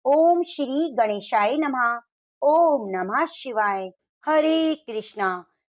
ओम श्री गणेशाय नमः। ओम नमः शिवाय। हरे कृष्णा।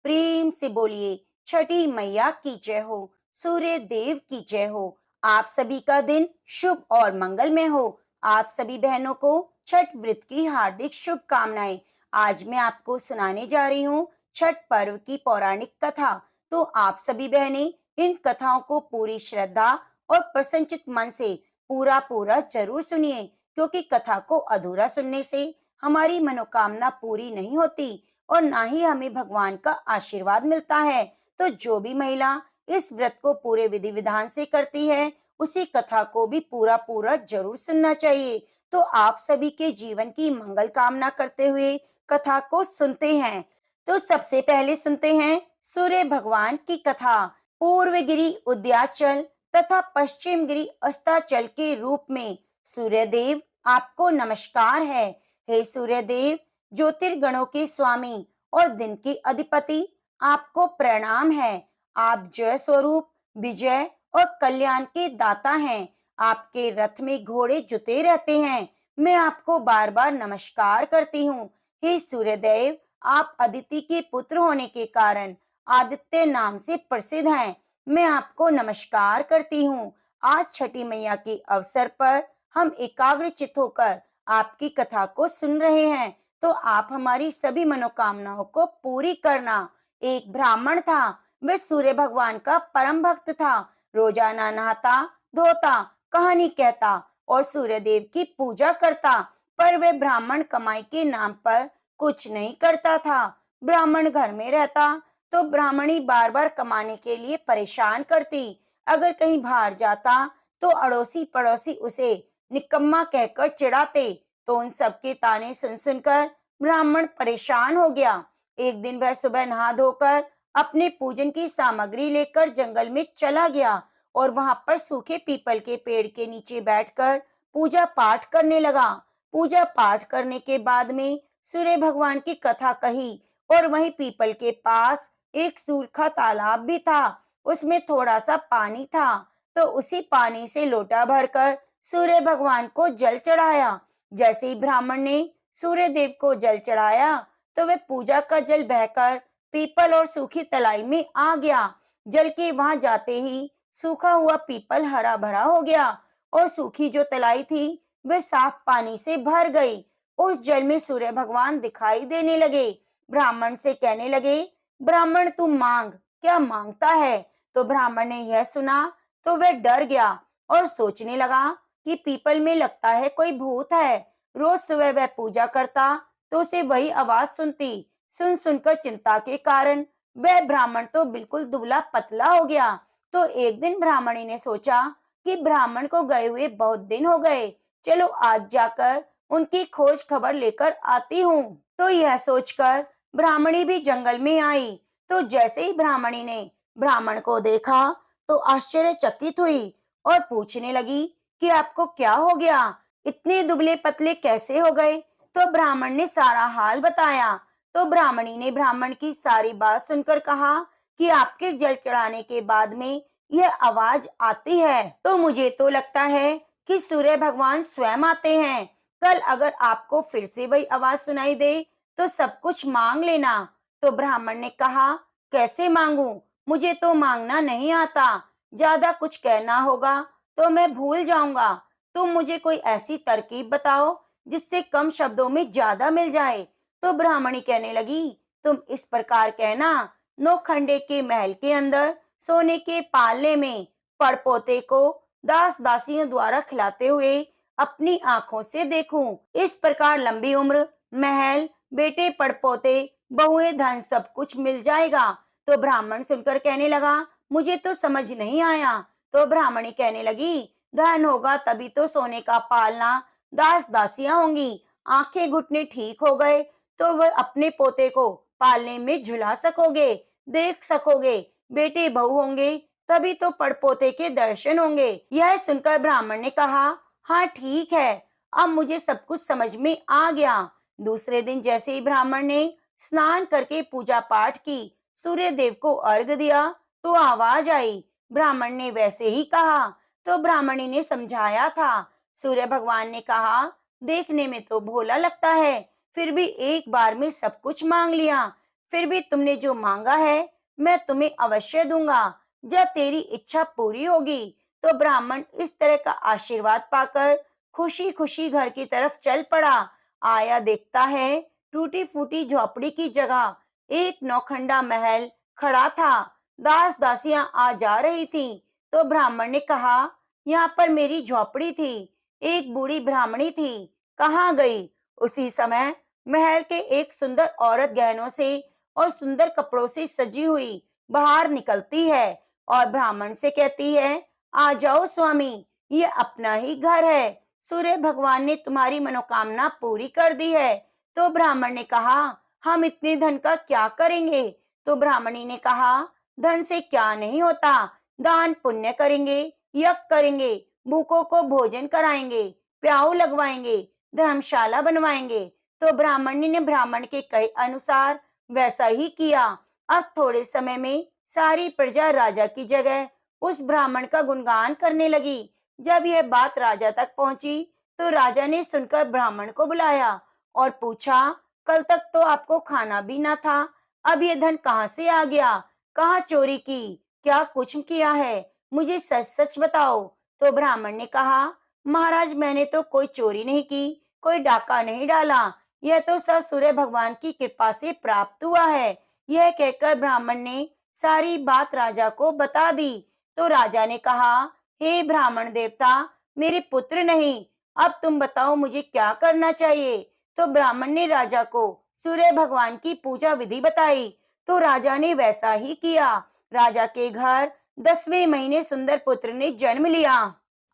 प्रेम से बोलिए छठी मैया की जय हो। सूर्य देव की जय हो। आप सभी का दिन शुभ और मंगलमय हो। आप सभी बहनों को छठ व्रत की हार्दिक शुभकामनाएं। आज मैं आपको सुनाने जा रही हूँ छठ पर्व की पौराणिक कथा। तो आप सभी बहनें इन कथाओं को पूरी श्रद्धा और प्रसन्नचित मन से पूरा पूरा जरूर सुनिए, क्योंकि कथा को अधूरा सुनने से हमारी मनोकामना पूरी नहीं होती और ना ही हमें भगवान का आशीर्वाद मिलता है। तो जो भी महिला इस व्रत को पूरे विधि विधान से करती है, उसी कथा को भी पूरा पूरा जरूर सुनना चाहिए। तो आप सभी के जीवन की मंगल कामना करते हुए कथा को सुनते हैं। तो सबसे पहले सुनते हैं सूर्य भगवान की कथा। पूर्व गिरी उद्याचल तथा पश्चिम गिरी अस्ताचल के रूप में सूर्यदेव आपको नमस्कार है। हे सूर्यदेव, ज्योतिर्गणों के स्वामी और दिन के अधिपति, आपको प्रणाम है। आप जय स्वरूप, विजय और कल्याण के दाता हैं। आपके रथ में घोड़े जुते रहते हैं। मैं आपको बार बार नमस्कार करती हूँ। हे सूर्यदेव, आप अदिति के पुत्र होने के कारण आदित्य नाम से प्रसिद्ध हैं। मैं आपको नमस्कार करती हूँ। आज छठी मैया के अवसर पर हम एकाग्रचित होकर आपकी कथा को सुन रहे हैं। तो आप हमारी सभी मनोकामनाओं को पूरी करना। एक ब्राह्मण था। वह सूर्य भगवान का परम भक्त था। रोजाना नहाता धोता, कहानी कहता और सूर्य देव की पूजा करता। पर वह ब्राह्मण कमाई के नाम पर कुछ नहीं करता था। ब्राह्मण घर में रहता तो ब्राह्मणी बार बार कमाने के लिए परेशान करती। अगर कहीं बाहर जाता तो अड़ोसी पड़ोसी उसे निकम्मा कहकर चिढ़ाते। तो उन सबके ताने सुन सुनकर ब्राह्मण परेशान हो गया। एक दिन वह सुबह नहा धोकर अपने पूजन की सामग्री लेकर जंगल में चला गया और वहां पर सूखे पीपल के पेड़ के नीचे बैठकर पूजा पाठ करने लगा। पूजा पाठ करने के बाद में सूर्य भगवान की कथा कही और वहीं पीपल के पास एक सूखा तालाब भी था। उसमें थोड़ा सा पानी था। तो उसी पानी से लोटा भरकर सूर्य भगवान को जल चढ़ाया। जैसे ही ब्राह्मण ने सूर्य देव को जल चढ़ाया तो वह पूजा का जल बहकर पीपल और सूखी तलाई में आ गया। जल के वहां जाते ही सूखा हुआ पीपल हरा भरा हो गया और सूखी जो तलाई थी वह साफ पानी से भर गई। उस जल में सूर्य भगवान दिखाई देने लगे। ब्राह्मण से कहने लगे, ब्राह्मण तुम मांग, क्या मांगता है? तो ब्राह्मण ने यह सुना तो वह डर गया और सोचने लगा कि पीपल में लगता है कोई भूत है। रोज सुबह वह पूजा करता तो उसे वही आवाज सुनती। सुन सुनकर चिंता के कारण वह ब्राह्मण तो बिल्कुल दुबला पतला हो गया। तो एक दिन ब्राह्मणी ने सोचा कि ब्राह्मण को गए हुए बहुत दिन हो गए, चलो आज जाकर उनकी खोज खबर लेकर आती हूँ। तो यह सोचकर ब्राह्मणी भी जंगल में आई। तो जैसे ही ब्राह्मणी ने ब्राह्मण को देखा तो आश्चर्यचकित हुई और पूछने लगी कि आपको क्या हो गया, इतने दुबले पतले कैसे हो गए? तो ब्राह्मण ने सारा हाल बताया। तो ब्राह्मणी ने ब्राह्मण की सारी बात सुनकर कहा कि आपके जल चढ़ाने के बाद में यह आवाज आती है, तो मुझे तो लगता है कि सूर्य भगवान स्वयं आते हैं। कल अगर आपको फिर से वही आवाज सुनाई दे तो सब कुछ मांग लेना। तो ब्राह्मण ने कहा, कैसे मांगू? मुझे तो मांगना नहीं आता। ज्यादा कुछ कहना होगा तो मैं भूल जाऊंगा। तुम मुझे कोई ऐसी तरकीब बताओ जिससे कम शब्दों में ज्यादा मिल जाए। तो ब्राह्मणी कहने लगी, तुम इस प्रकार कहना, नौखंडे के महल के अंदर सोने के पालने में पड़पोते को दास दासियों द्वारा खिलाते हुए अपनी आंखों से देखूं। इस प्रकार लंबी उम्र, महल, बेटे पड़पोते, बहुएं, धन सब कुछ मिल जाएगा। तो ब्राह्मण सुनकर कहने लगा, मुझे तो समझ नहीं आया। तो ब्राह्मणी कहने लगी, धन होगा तभी तो सोने का पालना, दास दासियां होंगी। आंखें घुटने ठीक हो गए तो वह अपने पोते को पालने में झुला सकोगे, देख सकोगे। बेटे बहू होंगे तभी तो पड़पोते के दर्शन होंगे। यह सुनकर ब्राह्मण ने कहा, हाँ ठीक है, अब मुझे सब कुछ समझ में आ गया। दूसरे दिन जैसे ही ब्राह्मण ने स्नान करके पूजा पाठ की, सूर्य देव को अर्घ दिया तो आवाज आई। ब्राह्मण ने वैसे ही कहा तो ब्राह्मणी ने समझाया था। सूर्य भगवान ने कहा, देखने में तो भोला लगता है, फिर भी एक बार में सब कुछ मांग लिया। फिर भी तुमने जो मांगा है, मैं तुम्हें अवश्य दूंगा। जब तेरी इच्छा पूरी होगी, तो ब्राह्मण इस तरह का आशीर्वाद पाकर खुशी खुशी घर की तरफ चल पड़ा। आया देखता है, टूटी फूटी झोपड़ी की जगह एक नौखंडा महल खड़ा था। दास दासियां आ जा रही थीं। तो ब्राह्मण ने कहा, यहाँ पर मेरी झोपड़ी थी, एक बूढ़ी ब्राह्मणी थी, कहाँ गई? उसी समय महल के एक सुंदर औरत गहनों से और सुंदर कपड़ों से सजी हुई बाहर निकलती है और ब्राह्मण से कहती है, आ जाओ स्वामी, ये अपना ही घर है। सूर्य भगवान ने तुम्हारी मनोकामना पूरी कर दी है। तो ब्राह्मण ने कहा, हम इतने धन का क्या करेंगे? तो ब्राह्मणी ने कहा, धन से क्या नहीं होता, दान पुण्य करेंगे, यज्ञ करेंगे, भूखों को भोजन कराएंगे, प्याऊ लगवाएंगे, धर्मशाला बनवाएंगे। तो ब्राह्मणी ने ब्राह्मण के कहे अनुसार वैसा ही किया। अब थोड़े समय में सारी प्रजा राजा की जगह उस ब्राह्मण का गुणगान करने लगी। जब यह बात राजा तक पहुंची, तो राजा ने सुनकर ब्राह्मण को बुलाया और पूछा, कल तक तो आपको खाना भी ना था, अब ये धन कहाँ से आ गया? कहाँ चोरी की? क्या कुछ किया है? मुझे सच सच बताओ। तो ब्राह्मण ने कहा, महाराज, मैंने तो कोई चोरी नहीं की, कोई डाका नहीं डाला, यह तो सब सूर्य भगवान की कृपा से प्राप्त हुआ है। यह कहकर ब्राह्मण ने सारी बात राजा को बता दी। तो राजा ने कहा, हे ब्राह्मण देवता, मेरे पुत्र नहीं, अब तुम बताओ मुझे क्या करना चाहिए? तो ब्राह्मण ने राजा को सूर्य भगवान की पूजा विधि बताई। तो राजा ने वैसा ही किया। राजा के घर 10वें महीने सुंदर पुत्र ने जन्म लिया।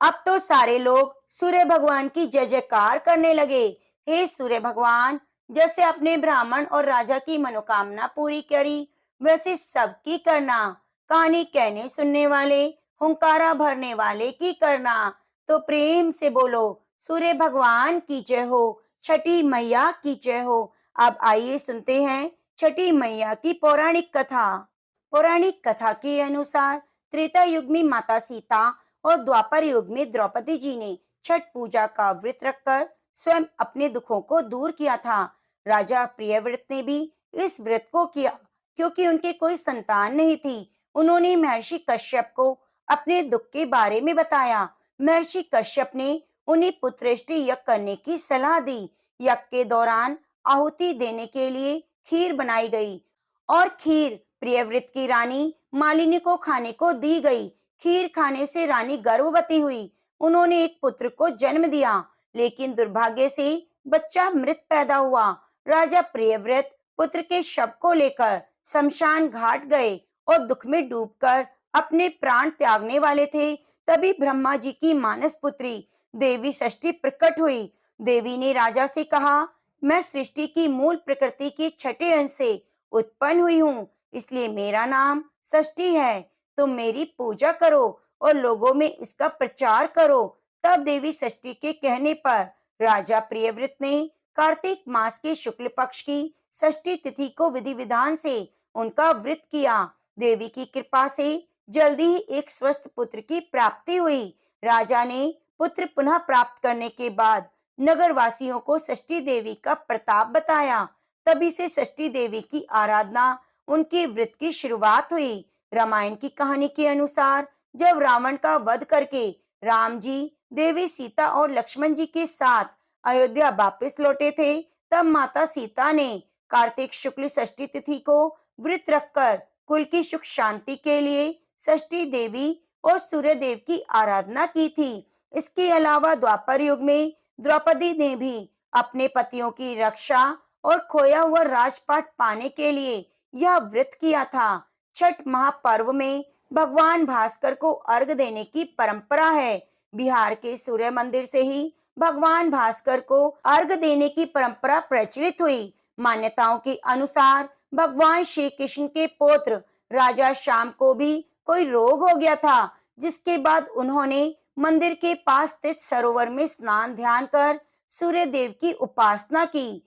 अब तो सारे लोग सूर्य भगवान की जय जयकार करने लगे। हे सूर्य भगवान, जैसे अपने ब्राह्मण और राजा की मनोकामना पूरी करी, वैसे सबकी करना। कहानी कहने सुनने वाले, हुंकारा भरने वाले की करना। तो प्रेम से बोलो, सूर्य भगवान की जय हो, छठी मैया की जय हो। अब आइए सुनते हैं छठी मैया की पौराणिक कथा। पौराणिक कथा के अनुसार त्रेता युग में माता सीता और द्वापर युग में द्रौपदी जी ने छठ पूजा का व्रत रखकर स्वयं अपने दुखों को दूर किया था। राजा प्रियव्रत ने भी इस व्रत को किया, क्योंकि उनके कोई संतान नहीं थी। उन्होंने महर्षि कश्यप को अपने दुख के बारे में बताया। महर्षि कश्यप ने उन्हें पुत्रेष्टि यज्ञ करने की सलाह दी। यज्ञ के दौरान आहुति देने के लिए खीर बनाई गई और खीर प्रियव्रत की रानी मालिनी को खाने को दी गई। खीर खाने से रानी गर्भवती हुई। उन्होंने एक पुत्र को जन्म दिया, लेकिन दुर्भाग्य से बच्चा मृत पैदा हुआ। राजा प्रियव्रत पुत्र के शव को लेकर शमशान घाट गए और दुख में डूबकर अपने प्राण त्यागने वाले थे। तभी ब्रह्मा जी की मानस पुत्री देवी षष्ठी प्रकट हुई। देवी ने राजा से कहा, मैं सृष्टि की मूल प्रकृति के छठे अंश से उत्पन्न हुई हूँ, इसलिए मेरा नाम षष्ठी है। तुम मेरी पूजा करो और लोगों में इसका प्रचार करो। तब देवी षष्ठी के कहने पर राजा प्रियव्रत ने कार्तिक मास के शुक्ल पक्ष की षष्ठी तिथि को विधि विधान से उनका व्रत किया। देवी की कृपा से जल्दी ही एक स्वस्थ पुत्र की प्राप्ति हुई। राजा ने पुत्र पुनः प्राप्त करने के बाद नगर वासियों को षष्ठी देवी का प्रताप बताया। तभी से षष्ठी देवी की आराधना, उनके व्रत की शुरुआत हुई। रामायण की कहानी के अनुसार जब रावण का वध करके राम जी देवी सीता और लक्ष्मण जी के साथ अयोध्या वापस लौटे थे, तब माता सीता ने कार्तिक शुक्ल षष्ठी तिथि को व्रत रखकर कुल की सुख शांति के लिए षष्ठी देवी और सूर्य देव की आराधना की थी। इसके अलावा द्वापर युग में द्रौपदी ने भी अपने पतियों की रक्षा और खोया हुआ राजपाट पाने के लिए यह व्रत किया था। छठ महापर्व में भगवान भास्कर को अर्घ देने की परंपरा है। बिहार के सूर्य मंदिर से ही भगवान भास्कर को अर्घ देने की परंपरा प्रचलित हुई। मान्यताओं के अनुसार भगवान श्री कृष्ण के पौत्र राजा श्याम को भी कोई रोग हो गया था, जिसके बाद उन्होंने मंदिर के पास स्थित सरोवर में स्नान ध्यान कर सूर्य देव की उपासना की,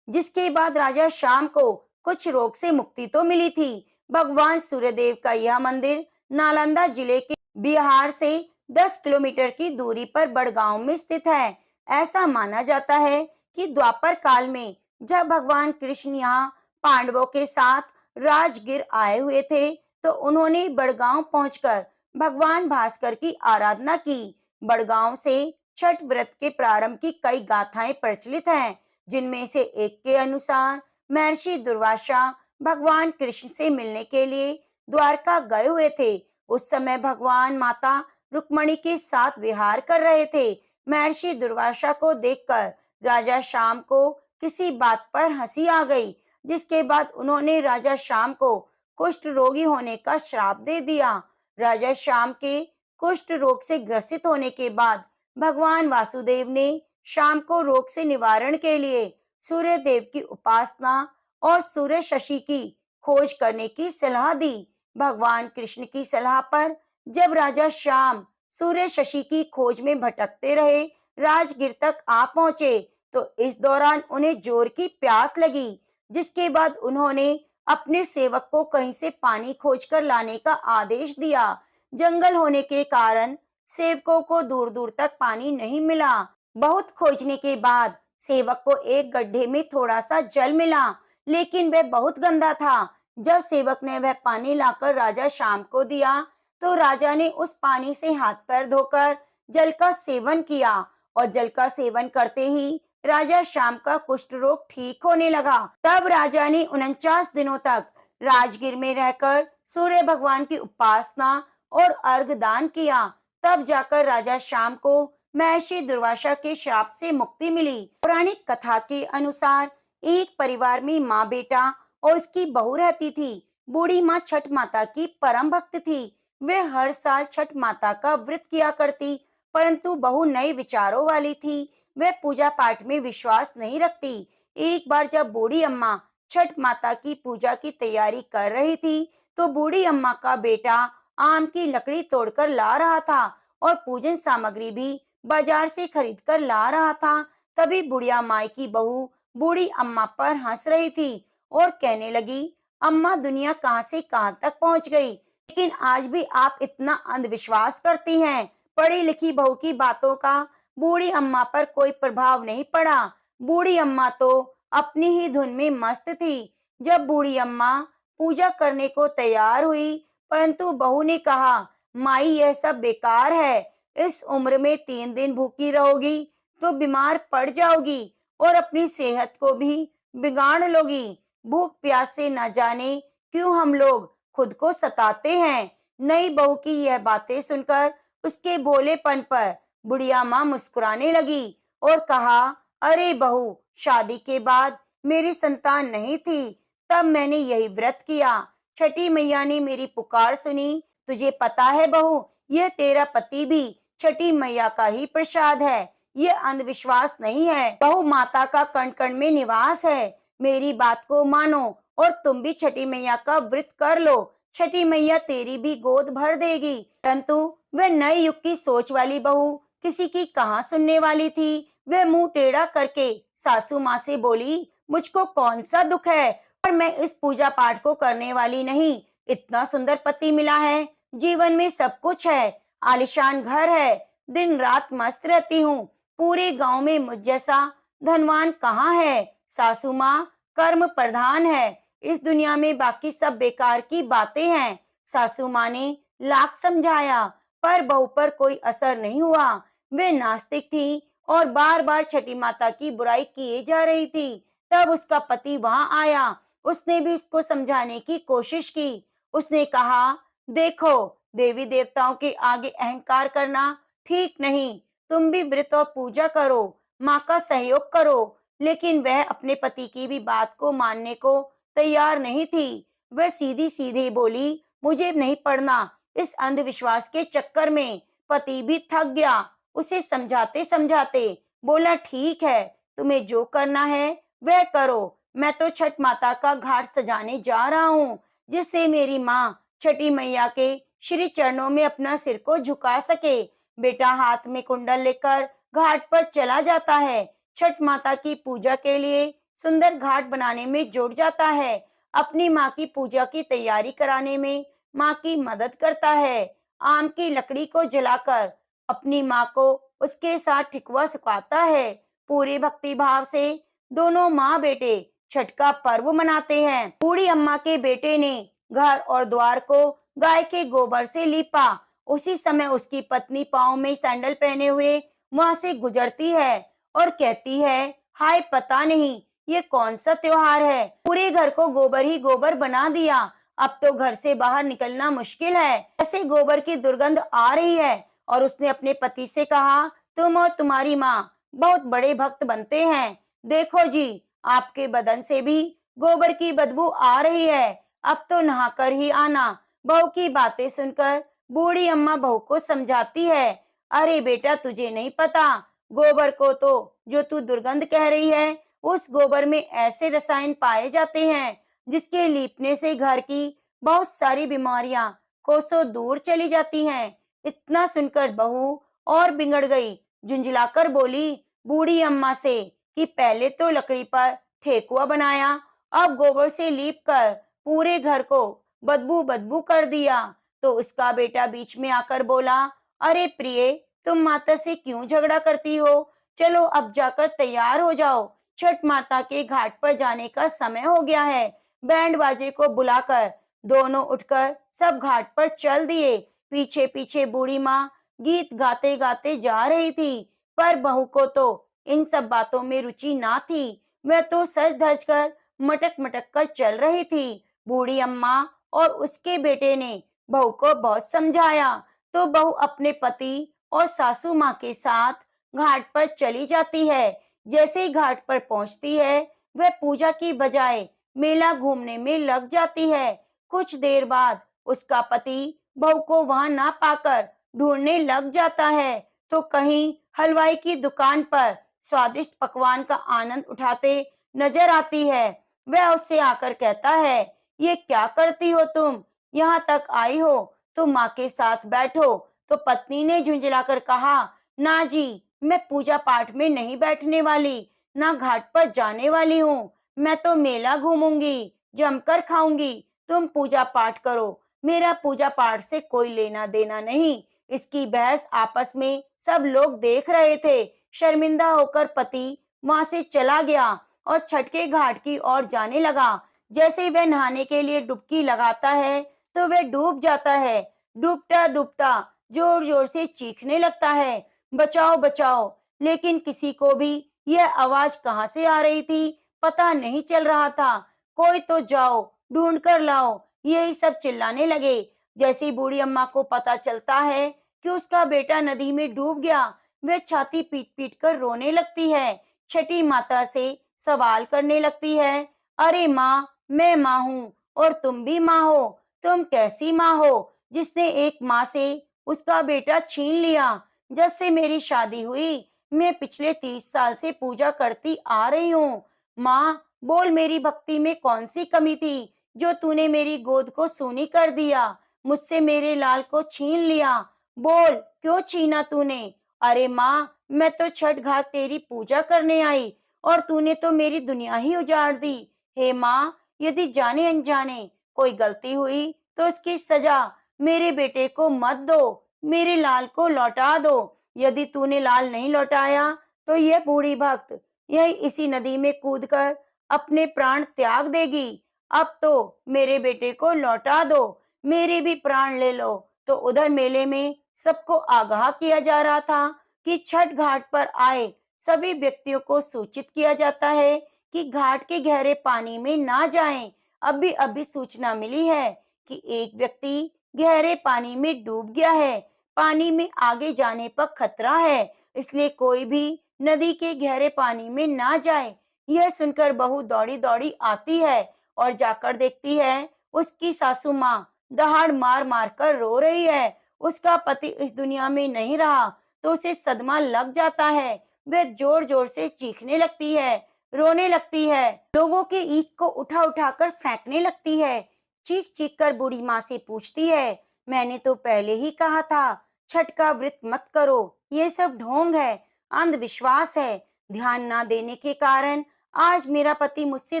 जिसके बाद राजा श्याम को कुछ रोग से मुक्ति तो मिली थी। भगवान सूर्यदेव का यह मंदिर नालंदा जिले के बिहार से 10 किलोमीटर की दूरी पर बड़गांव में स्थित है। ऐसा माना जाता है कि द्वापर काल में जब भगवान कृष्ण यहाँ पांडवों के साथ राजगीर आए हुए थे, तो उन्होंने बड़गांव पहुंचकर भगवान भास्कर की आराधना की। बड़गांव से छठ व्रत के प्रारंभ की कई गाथाएं प्रचलित हैं, जिनमें से एक के अनुसार महर्षि दुर्वासा भगवान कृष्ण से मिलने के लिए द्वारका गए हुए थे। उस समय भगवान माता रुक्मणी के साथ विहार कर रहे थे। महर्षि दुर्वासा को देखकर राजा श्याम को किसी बात पर हंसी आ गई, जिसके बाद उन्होंने राजा श्याम को कुष्ठ रोगी होने का श्राप दे दिया। राजा श्याम के कुष्ठ रोग से ग्रसित होने के बाद भगवान वासुदेव ने श्याम को रोग से निवारण के लिए सूर्य देव की उपासना और सूर्य शशि की खोज करने की सलाह दी। भगवान कृष्ण की सलाह पर जब राजा श्याम सूर्य शशि की खोज में भटकते रहे, राजगीर तक आ पहुंचे, तो इस दौरान उन्हें जोर की प्यास लगी, जिसके बाद उन्होंने अपने सेवक को कहीं से पानी खोजकर लाने का आदेश दिया। जंगल होने के कारण सेवकों को दूर दूर तक पानी नहीं मिला। बहुत खोजने के बाद सेवक को एक गड्ढे में थोड़ा सा जल मिला, लेकिन वह बहुत गंदा था। जब सेवक ने वह पानी लाकर राजा श्याम को दिया, तो राजा ने उस पानी से हाथ पैर धोकर जल का सेवन किया, और जल का सेवन करते ही राजा श्याम का कुष्ठ रोग ठीक होने लगा। तब राजा ने 49 दिनों तक राजगीर में रहकर सूर्य भगवान की उपासना और अर्घ दान किया। तब जाकर राजा श्याम को महर्षि दुर्वासा के श्राप से मुक्ति मिली। पौराणिक कथा के अनुसार एक परिवार में माँ बेटा और उसकी बहू रहती थी। बूढ़ी माँ छठ माता की परम भक्त थी। वे हर साल छठ माता का व्रत किया करती, परंतु बहू नए विचारों वाली थी। वह पूजा पाठ में विश्वास नहीं रखती। एक बार जब बूढ़ी अम्मा छठ माता की पूजा की तैयारी कर रही थी, तो बूढ़ी अम्मा का बेटा आम की लकड़ी तोड़कर ला रहा था और पूजन सामग्री भी बाजार से खरीद कर ला रहा था। तभी बुढ़िया माई की बहू बूढ़ी अम्मा पर हंस रही थी और कहने लगी, अम्मा दुनिया कहाँ से कहाँ तक पहुँच गई, लेकिन आज भी आप इतना अंधविश्वास करती हैं। पढ़ी लिखी बहू की बातों का बूढ़ी अम्मा पर कोई प्रभाव नहीं पड़ा। बूढ़ी अम्मा तो अपनी ही धुन में मस्त थी। जब बूढ़ी अम्मा पूजा करने को तैयार हुई, परंतु बहू ने कहा, माई यह सब बेकार है। इस उम्र में 3 दिन भूखी रहोगी तो बीमार पड़ जाओगी और अपनी सेहत को भी बिगाड़ लोगी। भूख प्यास से न जाने क्यों हम लोग खुद को सताते हैं। नई बहू की यह बातें सुनकर उसके भोलेपन पर बुढ़िया माँ मुस्कुराने लगी और कहा, अरे बहू, शादी के बाद मेरी संतान नहीं थी, तब मैंने यही व्रत किया। छठी मैया ने मेरी पुकार सुनी। तुझे पता है बहू, यह तेरा पति भी छठी मैया का ही प्रसाद है। यह अंधविश्वास नहीं है। बहू माता का कण कण में निवास है। मेरी बात को मानो और तुम भी छठी मैया का व्रत कर लो। छठी मैया तेरी भी गोद भर देगी। परंतु वह नए युग की सोच वाली बहू किसी की कहाँ सुनने वाली थी। वह मुंह टेढ़ा करके सासू माँ से बोली, मुझको कौन सा दुख है, पर मैं इस पूजा पाठ को करने वाली नहीं। इतना सुंदर पति मिला है, जीवन में सब कुछ है, आलीशान घर है, दिन रात मस्त रहती हूँ। पूरे गांव में मुझ जैसा धनवान कहाँ है। सासू माँ कर्म प्रधान है, इस दुनिया में बाकी सब बेकार की बातें हैं। सासू माँ ने लाख समझाया, पर बहू पर कोई असर नहीं हुआ। वे नास्तिक थी और बार बार छठी माता की बुराई किए जा रही थी। तब उसका पति वहां आया। उसने भी उसको समझाने की कोशिश की। उसने कहा, देखो, देवी देवताओं के आगे अहंकार करना ठीक नहीं। तुम भी व्रत और पूजा करो, माँ का सहयोग करो। लेकिन वह अपने पति की भी बात को मानने को तैयार नहीं थी। वह सीधी सीधी बोली, मुझे नहीं पढ़ना इस अंधविश्वास के चक्कर में। पति भी थक गया। उसे समझाते समझाते बोला, ठीक है, तुम्हें जो करना है वह करो। मैं तो छठ माता का घाट सजाने जा रहा हूँ, जिससे मेरी माँ छठी मैया के श्री चरणों में अपना सिर को झुका सके। बेटा हाथ में कुंडल लेकर घाट पर चला जाता है। छठ माता की पूजा के लिए सुंदर घाट बनाने में जुट जाता है। अपनी माँ की पूजा की तैयारी कराने में माँ की मदद करता है। आम की लकड़ी को जलाकर अपनी माँ को उसके साथ ठिकुआ सुखाता है। पूरे भक्ति भाव से दोनों माँ बेटे छठ का पर्व मनाते हैं। बूढ़ी अम्मा के बेटे ने घर और द्वार को गाय के गोबर से लीपा। उसी समय उसकी पत्नी पाँव में सैंडल पहने हुए वहां से गुजरती है और कहती है, हाय पता नहीं ये कौन सा त्योहार है, पूरे घर को गोबर ही गोबर बना दिया। अब तो घर से बाहर निकलना मुश्किल है, ऐसे गोबर की दुर्गंध आ रही है। और उसने अपने पति से कहा, तुम और तुम्हारी माँ बहुत बड़े भक्त बनते हैं, देखो जी आपके बदन से भी गोबर की बदबू आ रही है, अब तो नहाकर ही आना। बहू की बातें सुनकर बूढ़ी अम्मा बहू को समझाती है, अरे बेटा तुझे नहीं पता, गोबर को तो जो तू दुर्गंध कह रही है, उस गोबर में ऐसे रसायन पाए जाते हैं जिसके लीपने से घर की बहुत सारी बीमारियां कोसों दूर चली जाती हैं। इतना सुनकर बहू और बिगड़ गई, झुंझलाकर बोली बूढ़ी अम्मा से कि पहले तो लकड़ी पर ठेकुआ बनाया, अब गोबर से लीप कर पूरे घर को बदबू बदबू कर दिया। तो उसका बेटा बीच में आकर बोला, अरे प्रिय तुम माता से क्यों झगड़ा करती हो, चलो अब जाकर तैयार हो जाओ, छठ माता के घाट पर जाने का समय हो गया है। बैंड बाजे को बुलाकर दोनों उठकर सब घाट पर चल दिए। पीछे पीछे बूढ़ी माँ गीत गाते गाते जा रही थी, पर बहू को तो इन सब बातों में रुचि ना थी। वह तो सज धज कर मटक मटक कर चल रही थी। बूढ़ी अम्मा और उसके बेटे ने बहू को बहुत समझाया, तो बहू अपने पति और सासू माँ के साथ घाट पर चली जाती है। जैसे ही घाट पर पहुंचती है, वह पूजा की बजाय मेला घूमने में लग जाती है। कुछ देर बाद उसका पति बहू को वहां ना पाकर ढूंढने लग जाता है, तो कहीं हलवाई की दुकान पर स्वादिष्ट पकवान का आनंद उठाते नजर आती है। वह उससे आकर कहता है, ये क्या करती हो तुम, यहाँ तक आई हो तो माँ के साथ बैठो। तो पत्नी ने झुंझलाकर कहा, ना जी मैं पूजा पाठ में नहीं बैठने वाली, ना घाट पर जाने वाली हूँ, मैं तो मेला घूमूंगी, जमकर खाऊंगी, तुम पूजा पाठ करो, मेरा पूजा पाठ से कोई लेना देना नहीं। इसकी बहस आपस में सब लोग देख रहे थे। शर्मिंदा होकर पति वहां से चला गया और छठ के घाट की ओर जाने लगा। जैसे वह नहाने के लिए डुबकी लगाता है तो वह डूब जाता है। डूबता डूबता जोर जोर से चीखने लगता है, बचाओ बचाओ, लेकिन किसी को भी यह आवाज कहाँ से आ रही थी पता नहीं चल रहा था। कोई तो जाओ ढूंढ कर लाओ, यही सब चिल्लाने लगे। जैसी बूढ़ी अम्मा को पता चलता है कि उसका बेटा नदी में डूब गया, वह छाती पीट पीट कर रोने लगती है। छठी माता से सवाल करने लगती है, अरे माँ मैं माँ हूँ और तुम भी माँ हो, तुम कैसी माँ हो जिसने एक माँ से उसका बेटा छीन लिया। जब से मेरी शादी हुई मैं पिछले 30 साल से पूजा करती आ रही हूँ। माँ बोल मेरी भक्ति में कौन सी कमी थी जो तूने मेरी गोद को सूनी कर दिया, मुझसे मेरे लाल को छीन लिया, बोल क्यों छीना तूने। अरे माँ मैं तो छठ घाट तेरी पूजा करने आई और तूने तो मेरी दुनिया ही उजाड़ दी। हे माँ यदि जाने अनजाने कोई गलती हुई तो उसकी सजा मेरे बेटे को मत दो, मेरे लाल को लौटा दो। यदि तूने लाल नहीं लौटाया तो यह बूढ़ी भक्त यही इसी नदी में कूदकर अपने प्राण त्याग देगी। अब तो मेरे बेटे को लौटा दो, मेरे भी प्राण ले लो। तो उधर मेले में सबको आगाह किया जा रहा था कि छठ घाट पर आए सभी व्यक्तियों को सूचित किया जाता है कि घाट के गहरे पानी में ना जाएं। अभी अभी सूचना मिली है कि एक व्यक्ति गहरे पानी में डूब गया है, पानी में आगे जाने पर खतरा है, इसलिए कोई भी नदी के गहरे पानी में ना जाए। यह सुनकर बहू दौड़ी दौड़ी आती है और जाकर देखती है उसकी सासू माँ दहाड़ मार मार कर रो रही है। उसका पति इस दुनिया में नहीं रहा तो उसे सदमा लग जाता है। वह जोर जोर से चीखने लगती है, रोने लगती है, लोगों की ईख को उठा उठा कर फेंकने लगती है। चीख चीख कर बूढ़ी माँ से पूछती है, मैंने तो पहले ही कहा था छठ का व्रत मत करो, ये सब ढोंग है, अंधविश्वास है। ध्यान ना देने के कारण आज मेरा पति मुझसे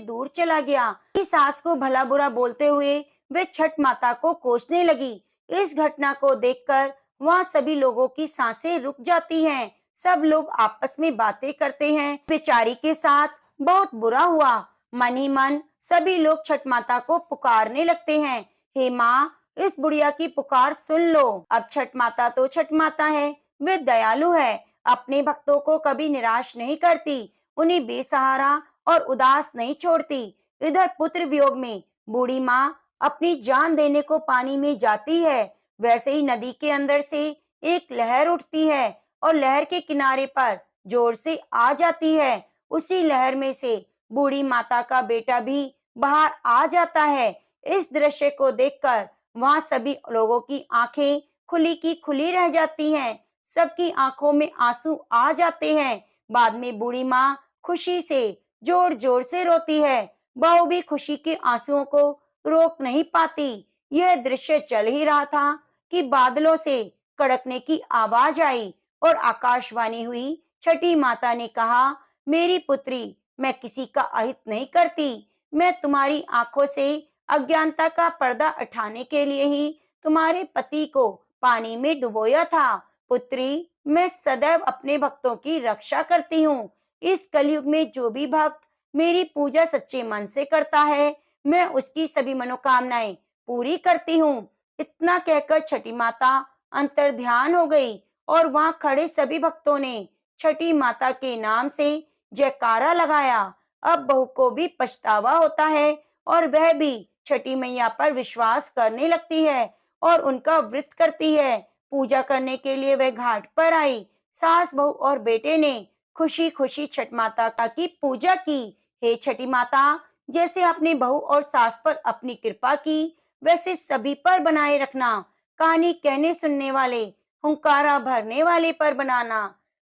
दूर चला गया। इस सास को भला बुरा बोलते हुए वे छठ माता को कोसने लगी। इस घटना को देखकर वहां सभी लोगों की सांसें रुक जाती हैं। सब लोग आपस में बातें करते हैं। बेचारी के साथ बहुत बुरा हुआ। मन ही मन सभी लोग छठ माता को पुकारने लगते हैं, हे माँ, इस बुढ़िया की पुकार सुन लो। अब छठ माता तो छठ माता है, वे दयालु है, अपने भक्तों को कभी निराश नहीं करती, उन्हें बेसहारा और उदास नहीं छोड़ती। इधर पुत्र वियोग में बूढ़ी माँ अपनी जान देने को पानी में जाती है, वैसे ही नदी के अंदर से एक लहर उठती है और लहर के किनारे पर जोर से आ जाती है। उसी लहर में से बूढ़ी माता का बेटा भी बाहर आ जाता है। इस दृश्य को देखकर वहां सभी लोगों की आंखें खुली की खुली रह जाती हैं, सबकी आंखों में आंसू आ जाते हैं। बाद में बूढ़ी माँ खुशी से जोर जोर से रोती है, बहू भी खुशी के आंसुओं को रोक नहीं पाती। यह दृश्य चल ही रहा था कि बादलों से कड़कने की आवाज आई और आकाशवाणी हुई। छठी माता ने कहा, मेरी पुत्री, मैं किसी का अहित नहीं करती, मैं तुम्हारी आंखों से अज्ञानता का पर्दा उठाने के लिए ही तुम्हारे पति को पानी में डुबोया था। पुत्री, मैं सदैव अपने भक्तों की रक्षा करती हूँ। इस कलयुग में जो भी भक्त मेरी पूजा सच्चे मन से करता है, मैं उसकी सभी मनोकामनाएं पूरी करती हूँ। इतना कहकर छठी माता अंतर ध्यान हो गई और वहां खड़े सभी भक्तों ने छठी माता के नाम से जयकारा लगाया। अब बहू को भी पछतावा होता है और वह भी छठी मैया पर विश्वास करने लगती है और उनका व्रत करती है। पूजा करने के लिए वह घाट पर आई। सास बहू और बेटे ने खुशी खुशी छठ माता का की पूजा की। हे छठी माता, जैसे अपनी बहू और सास पर अपनी कृपा की, वैसे सभी पर बनाए रखना। कहानी कहने सुनने वाले, हुंकारा भरने वाले पर बनाना।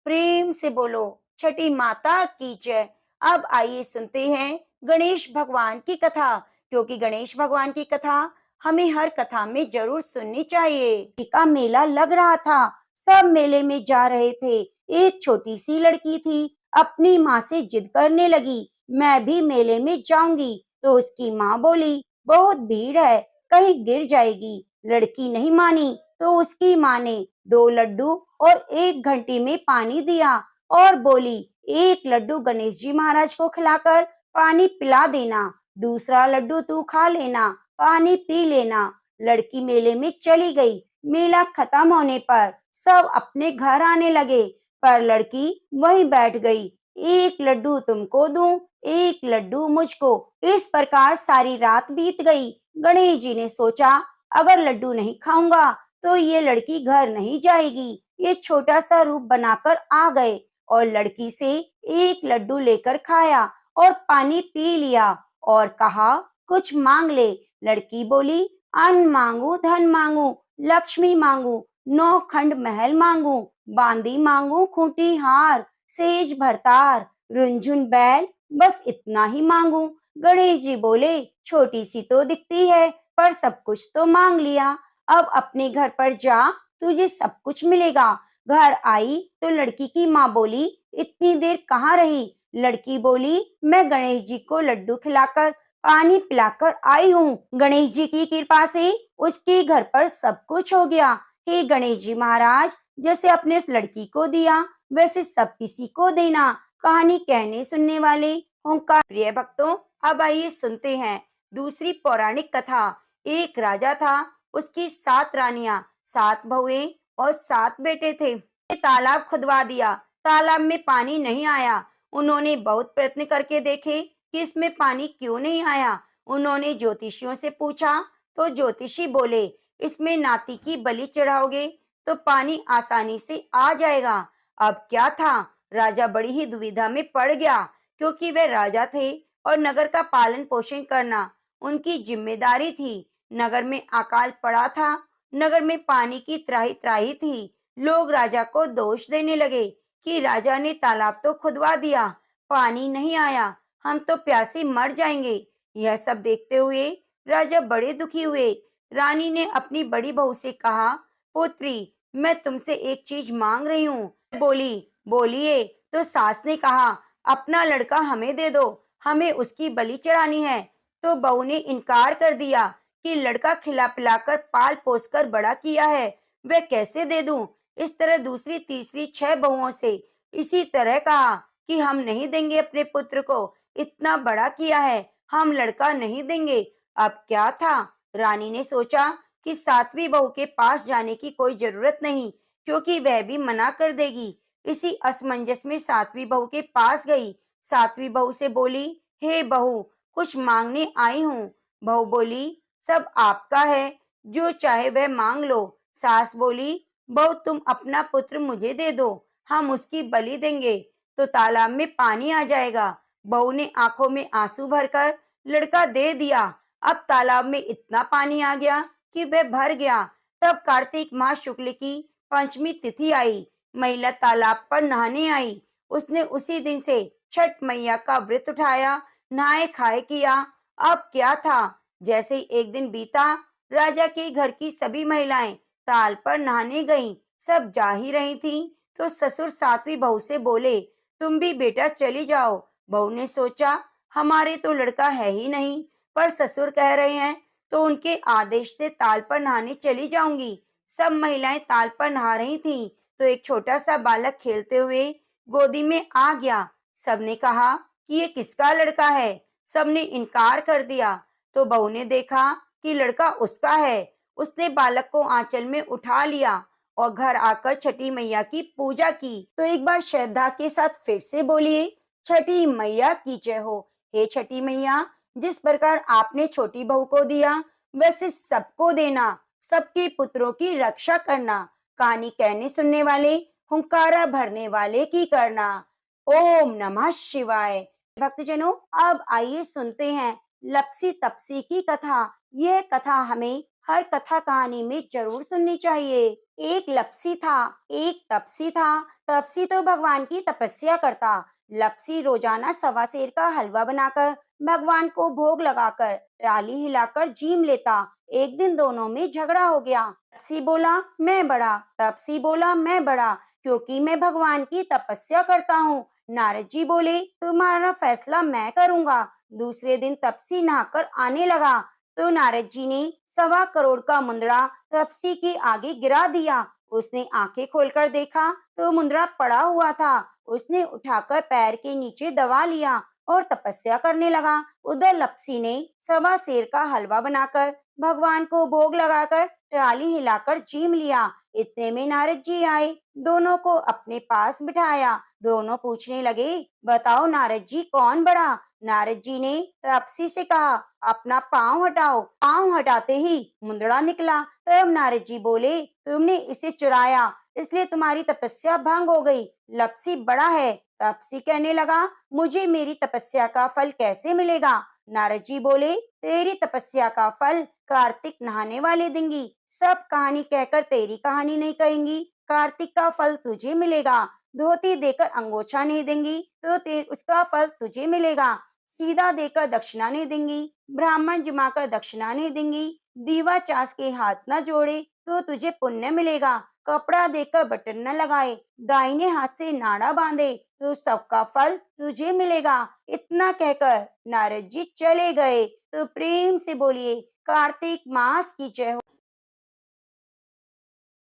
प्रेम से बोलो छठी माता की जय। अब आइए सुनते हैं गणेश भगवान की कथा, क्योंकि गणेश भगवान की कथा हमें हर कथा में जरूर सुननी चाहिए। का मेला लग रहा था, सब मेले में जा रहे थे। एक छोटी सी लड़की थी, अपनी माँ से जिद करने लगी, मैं भी मेले में जाऊंगी। तो उसकी माँ बोली, बहुत भीड़ है, कहीं गिर जाएगी। लड़की नहीं मानी तो उसकी माँ ने 2 लड्डू और 1 घंटी में पानी दिया और बोली, एक लड्डू गणेश जी महाराज को खिलाकर पानी पिला देना, दूसरा लड्डू तू खा लेना, पानी पी लेना। लड़की मेले में चली गई। मेला खत्म होने पर सब अपने घर आने लगे, पर लड़की वहीं बैठ गई। एक लड्डू तुमको दूं, एक लड्डू मुझको। इस प्रकार सारी रात बीत गई। गणेश जी ने सोचा, अगर लड्डू नहीं खाऊंगा तो ये लड़की घर नहीं जाएगी। ये छोटा सा रूप बनाकर आ गए और लड़की से एक लड्डू लेकर खाया और पानी पी लिया और कहा, कुछ मांग ले। लड़की बोली, अन्न मांगू, धन मांगू, लक्ष्मी मांगू, 9 खंड महल मांगू, बांदी मांगू, खूंटी हार, सेज भरतार, रुंझुन बैल, बस इतना ही मांगू। गणेश जी बोले, छोटी सी तो दिखती है, पर सब कुछ तो मांग लिया। अब अपने घर पर जा, तुझे सब कुछ मिलेगा। घर आई तो लड़की की माँ बोली, इतनी देर कहाँ रही? लड़की बोली, मैं गणेश जी को लड्डू खिलाकर पानी पिलाकर आई हूँ। गणेश जी की कृपा से उसके घर पर सब कुछ हो गया। हे गणेश जी महाराज, जैसे अपने इस लड़की को दिया, वैसे सब किसी को देना। कहानी कहने सुनने वाले ओंकार प्रिय भक्तों, अब आइए सुनते हैं दूसरी पौराणिक कथा। एक राजा था, उसकी 7 रानियां, 7 बहुएं और 7 बेटे थे। तालाब खुदवा दिया, तालाब में पानी नहीं आया। उन्होंने बहुत प्रयत्न करके देखे कि इसमें पानी क्यों नहीं आया। उन्होंने ज्योतिषियों से पूछा तो ज्योतिषी बोले, इसमें नाती की बलि चढ़ाओगे तो पानी आसानी से आ जाएगा। अब क्या था, राजा बड़ी ही दुविधा में पड़ गया, क्योंकि वे राजा थे और नगर का पालन पोषण करना उनकी जिम्मेदारी थी। नगर में अकाल पड़ा था, नगर में पानी की त्राही त्राही थी। लोग राजा को दोष देने लगे कि राजा ने तालाब तो खुदवा दिया, पानी नहीं आया, हम तो प्यासे मर जाएंगे। यह सब देखते हुए राजा बड़े दुखी हुए। रानी ने अपनी बड़ी बहू से कहा, पुत्री, मैं तुमसे एक चीज मांग रही हूँ। बोली, बोलिए। तो सास ने कहा, अपना लड़का हमें दे दो, हमें उसकी बलि चढ़ानी है। तो बहू ने इनकार कर दिया कि लड़का खिला पिलाकर पाल पोस कर बड़ा किया है, वह कैसे दे दूं। इस तरह दूसरी तीसरी 6 बहुओं से इसी तरह कहा कि हम नहीं देंगे अपने पुत्र को, इतना बड़ा किया है, हम लड़का नहीं देंगे। अब क्या था, रानी ने सोचा कि 7वीं बहू के पास जाने की कोई जरूरत नहीं, क्योंकि वह भी मना कर देगी। इसी असमंजस में 7वीं बहू के पास गई। 7वीं बहू से बोली, हे बहू, कुछ मांगने आई हूँ। बहू बोली, सब आपका है, जो चाहे वह मांग लो। सास बोली, बहू तुम अपना पुत्र मुझे दे दो, हम उसकी बलि देंगे तो तालाब में पानी आ जाएगा। बहू ने आंखों में आंसू भरकर लड़का दे दिया। अब तालाब में इतना पानी आ गया कि वह भर गया। तब कार्तिक माह शुक्ल की पंचमी तिथि आई। महिला तालाब पर नहाने आई। उसने उसी दिन से छठ मैया का व्रत उठाया, नहाए खाए किया। अब क्या था, जैसे ही एक दिन बीता, राजा के घर की सभी महिलाएं ताल पर नहाने गईं। सब जा ही रही थीं, तो ससुर 7वीं बहू से बोले, तुम भी बेटा चली जाओ। बहू ने सोचा, हमारे तो लड़का है ही नहीं, पर ससुर कह रहे हैं तो उनके आदेश से ताल पर नहाने चली जाऊंगी। सब महिलाएं ताल पर नहा रही थीं, तो एक छोटा सा बालक खेलते हुए गोदी में आ गया। सबने कहा कि ये किसका लड़का है। सबने इनकार कर दिया। तो बहू ने देखा कि लड़का उसका है। उसने बालक को आंचल में उठा लिया और घर आकर छठी मैया की पूजा की। तो एक बार श्रद्धा के साथ फिर से बोलिए, छठी मैया की जय हो। हे छठी मैया, जिस प्रकार आपने छोटी बहू को दिया, वैसे सबको देना, सबके पुत्रों की रक्षा करना, कहानी कहने सुनने वाले, हुंकारा भरने वाले की करना। ओम नमः शिवाय। भक्तजनों, अब आइए सुनते हैं लपसी तपसी की कथा। यह कथा हमें हर कथा कहानी में जरूर सुननी चाहिए। एक लपसी था, एक तपसी था। तपसी तो भगवान की तपस्या करता। लपसी रोजाना सवा सेर का हलवा बनाकर भगवान को भोग लगाकर राली हिलाकर जीम लेता। एक दिन दोनों में झगड़ा हो गया। तपसी बोला, मैं बड़ा। तपसी बोला, मैं बड़ा, क्योंकि मैं भगवान की तपस्या करता हूँ। नारद जी बोले, तुम्हारा फैसला मैं करूंगा। दूसरे दिन तपसी नहाकर आने लगा, तो नारद जी ने 1.25 करोड़ का मुंदड़ा तपसी के आगे गिरा दिया। उसने आंखें खोलकर देखा तो मुंदड़ा पड़ा हुआ था। उसने उठाकर पैर के नीचे दबा लिया और तपस्या करने लगा। उधर लपसी ने 1.25 सेर का हलवा बनाकर भगवान को भोग लगाकर ट्राली हिलाकर जीम लिया। इतने में नारद जी आए, दोनों को अपने पास बिठाया। दोनों पूछने लगे, बताओ नारद जी, कौन बड़ा। नारद जी ने तपसी से कहा, अपना पांव हटाओ। पांव हटाते ही मुंदड़ा निकला। तब नारद जी बोले, तुमने इसे चुराया, इसलिए तुम्हारी तपस्या भंग हो गई। लपसी बड़ा है। तपसी कहने लगा, मुझे मेरी तपस्या का फल कैसे मिलेगा। नारद जी बोले, तेरी तपस्या का फल कार्तिक नहाने वाले देंगी। सब कहानी कहकर तेरी कहानी नहीं कहेंगी, कार्तिक का फल तुझे मिलेगा। धोती देकर अंगोछा नहीं देंगी तो उसका फल तुझे मिलेगा। सीधा देकर दक्षिणा नहीं देंगी, ब्राह्मण जिमाकर दक्षिणा नहीं देंगी, दीवा चास के हाथ न जोड़े तो तुझे पुण्य मिलेगा। कपड़ा देकर बटन न लगाए, दाहिने हाथ से नाड़ा बांधे तो सबका फल तुझे मिलेगा। इतना कहकर नारद जी चले गए। तो प्रेम से बोलिए, कार्तिक मास की जय हो।